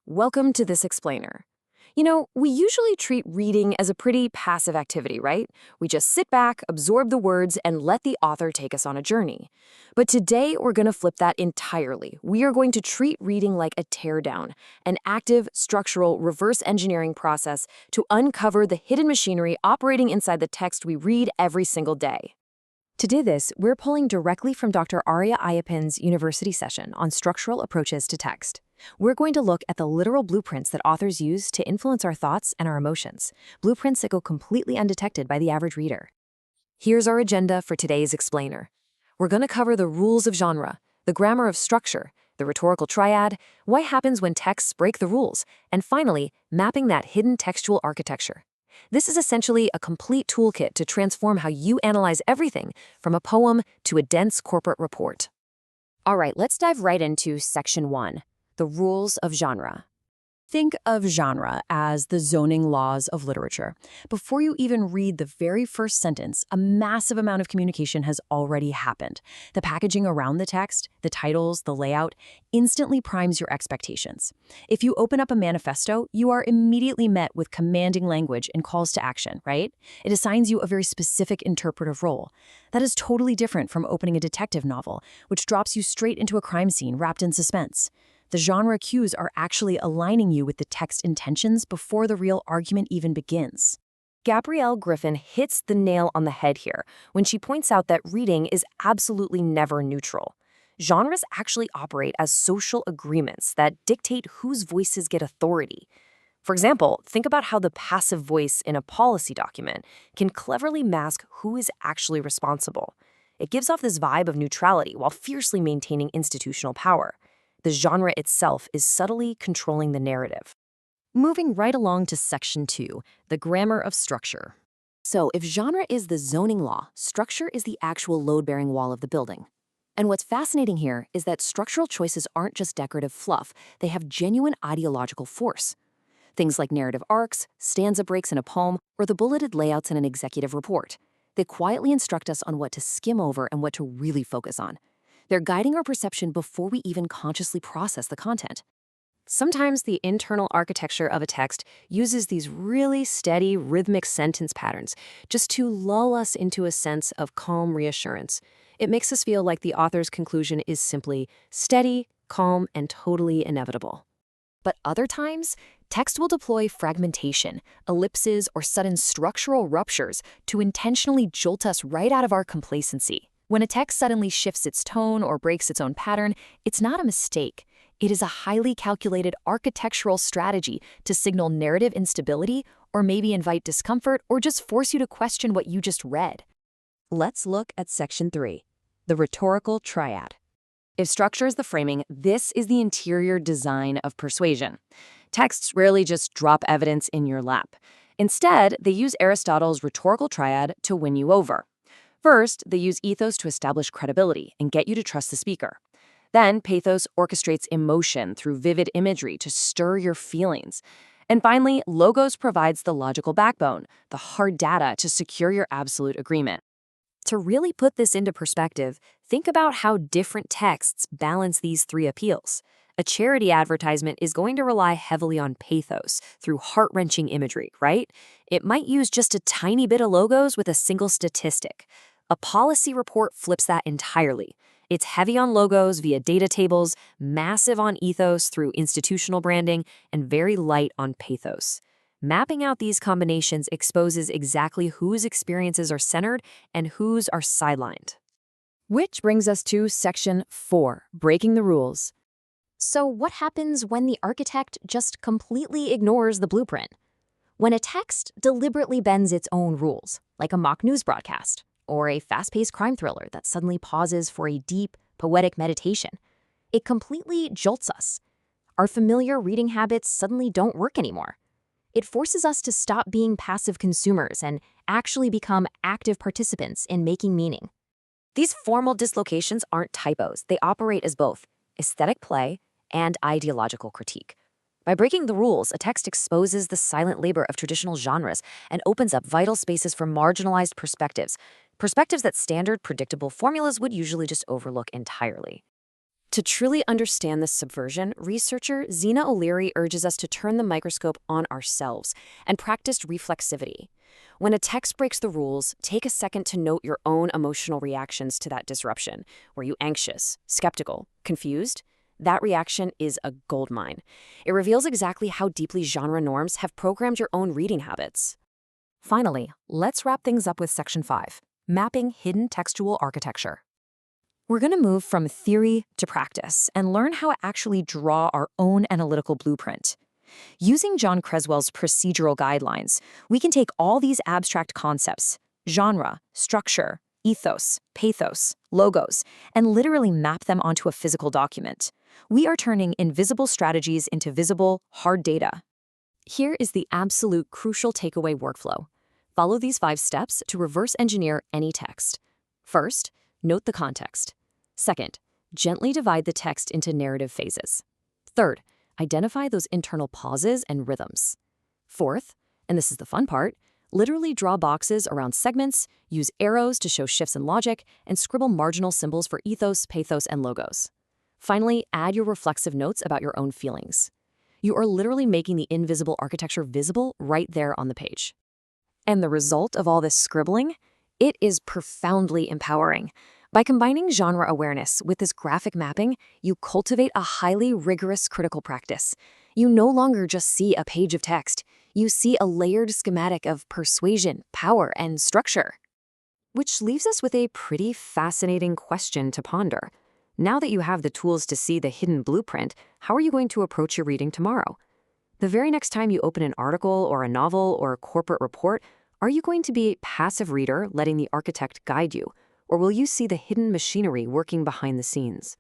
Welcome to this explainer. We usually treat reading as a pretty passive activity, right? We just sit back, absorb the words, and let the author take us on a journey. But today, we're going to flip that entirely. We are going to treat reading like a teardown, an active, structural, reverse engineering process to uncover the hidden machinery operating inside the text we read every single day. To do this, we're pulling directly from Dr. Arya Ayapin's university session on structural approaches to text. We're going to look at the literal blueprints that authors use to influence our thoughts and our emotions, blueprints that go completely undetected by the average reader. Here's our agenda for today's explainer. We're going to cover the rules of genre, the grammar of structure, the rhetorical triad, what happens when texts break the rules, and finally, mapping that hidden textual architecture. This is essentially a complete toolkit to transform how you analyze everything, from a poem to a dense corporate report. All right, let's dive right into Section 1, the rules of genre. Think of genre as the zoning laws of literature. Before you even read the very first sentence, a massive amount of communication has already happened. The packaging around the text, the titles, the layout, instantly primes your expectations. If you open up a manifesto, you are immediately met with commanding language and calls to action, right? It assigns you a very specific interpretive role. That is totally different from opening a detective novel, which drops you straight into a crime scene wrapped in suspense. The genre cues are actually aligning you with the text intentions before the real argument even begins. Gabrielle Griffin hits the nail on the head here when she points out that reading is absolutely never neutral. Genres actually operate as social agreements that dictate whose voices get authority. For example, think about how the passive voice in a policy document can cleverly mask who is actually responsible. It gives off this vibe of neutrality while fiercely maintaining institutional power. The genre itself is subtly controlling the narrative. Moving right along to Section 2, the grammar of structure. So, if genre is the zoning law, structure is the actual load-bearing wall of the building. And what's fascinating here is that structural choices aren't just decorative fluff, they have genuine ideological force. Things like narrative arcs, stanza breaks in a poem, or the bulleted layouts in an executive report. They quietly instruct us on what to skim over and what to really focus on. They're guiding our perception before we even consciously process the content. Sometimes the internal architecture of a text uses these really steady, rhythmic sentence patterns just to lull us into a sense of calm reassurance. It makes us feel like the author's conclusion is simply steady, calm, and totally inevitable. But other times, text will deploy fragmentation, ellipses, or sudden structural ruptures to intentionally jolt us right out of our complacency. When a text suddenly shifts its tone or breaks its own pattern, it's not a mistake. It is a highly calculated architectural strategy to signal narrative instability or maybe invite discomfort or just force you to question what you just read. Let's look at Section 3, the rhetorical triad. If structure is the framing, this is the interior design of persuasion. Texts rarely just drop evidence in your lap. Instead, they use Aristotle's rhetorical triad to win you over. First, they use ethos to establish credibility and get you to trust the speaker. Then, pathos orchestrates emotion through vivid imagery to stir your feelings. And finally, logos provides the logical backbone, the hard data to secure your absolute agreement. To really put this into perspective, think about how different texts balance these three appeals. A charity advertisement is going to rely heavily on pathos through heart-wrenching imagery, right? It might use just a tiny bit of logos with a single statistic. A policy report flips that entirely. It's heavy on logos via data tables, massive on ethos through institutional branding, and very light on pathos. Mapping out these combinations exposes exactly whose experiences are centered and whose are sidelined. Which brings us to Section 4, breaking the rules. So what happens when the architect just completely ignores the blueprint? When a text deliberately bends its own rules, like a mock news broadcast, or a fast-paced crime thriller that suddenly pauses for a deep, poetic meditation, it completely jolts us. Our familiar reading habits suddenly don't work anymore. It forces us to stop being passive consumers and actually become active participants in making meaning. These formal dislocations aren't typos. They operate as both aesthetic play and ideological critique. By breaking the rules, a text exposes the silent labor of traditional genres and opens up vital spaces for marginalized perspectives that standard, predictable formulas would usually just overlook entirely. To truly understand this subversion, researcher Zena O'Leary urges us to turn the microscope on ourselves and practice reflexivity. When a text breaks the rules, take a second to note your own emotional reactions to that disruption. Were you anxious, skeptical, confused? That reaction is a goldmine. It reveals exactly how deeply genre norms have programmed your own reading habits. Finally, let's wrap things up with Section 5, Mapping Hidden Textual Architecture. We're going to move from theory to practice and learn how to actually draw our own analytical blueprint. Using John Creswell's procedural guidelines, we can take all these abstract concepts, genre, structure, ethos, pathos, logos, and literally map them onto a physical document. We are turning invisible strategies into visible, hard data. Here is the absolute crucial takeaway workflow. Follow these 5 steps to reverse engineer any text. First, note the context. Second, gently divide the text into narrative phases. Third, identify those internal pauses and rhythms. Fourth, and this is the fun part, literally draw boxes around segments, use arrows to show shifts in logic, and scribble marginal symbols for ethos, pathos, and logos. Finally, add your reflexive notes about your own feelings. You are literally making the invisible architecture visible right there on the page. And the result of all this scribbling? It is profoundly empowering. By combining genre awareness with this graphic mapping, you cultivate a highly rigorous critical practice. You no longer just see a page of text. You see a layered schematic of persuasion, power, and structure. Which leaves us with a pretty fascinating question to ponder. Now that you have the tools to see the hidden blueprint, how are you going to approach your reading tomorrow? The very next time you open an article or a novel or a corporate report, are you going to be a passive reader letting the architect guide you? Or will you see the hidden machinery working behind the scenes?